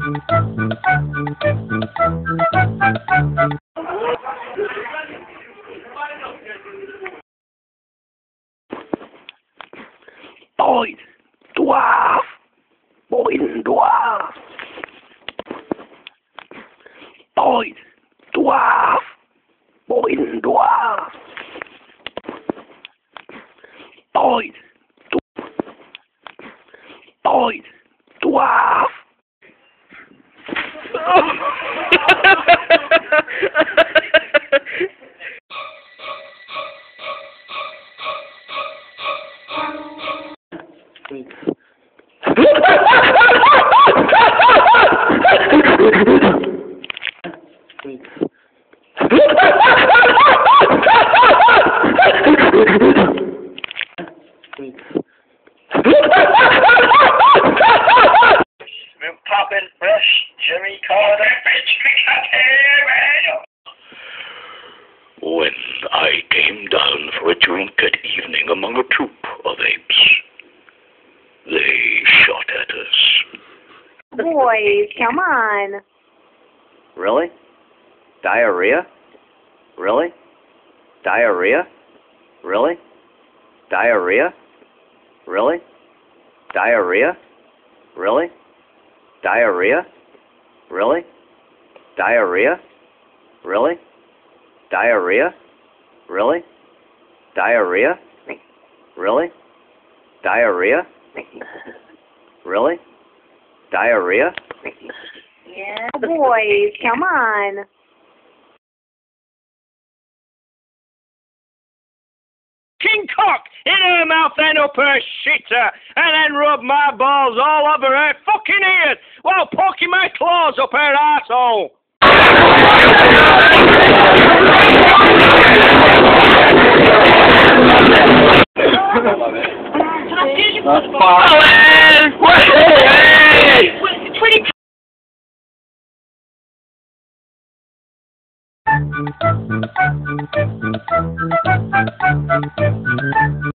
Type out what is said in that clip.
Boy, dwarf, boy and dwarf, boy, dwarf, boy and dwarf, boy, boy, dwarf. Poppin' fresh, Jimmy Carter, When I came down for a drink at evening among a troop of apes, they shot at us. Boys, come on. Really? Diarrhea? Really? Diarrhea? Really? Diarrhea? Really? Diarrhea? Really? Diarrhea? Really? Diarrhea? Really? Diarrhea? Really? Diarrhea? Really? Diarrhea? Really? Diarrhea? Yeah, boys, come on. King cock in her mouth and up her shitter, and then rub my balls all over her fucking ears while poking my claws up her arsehole.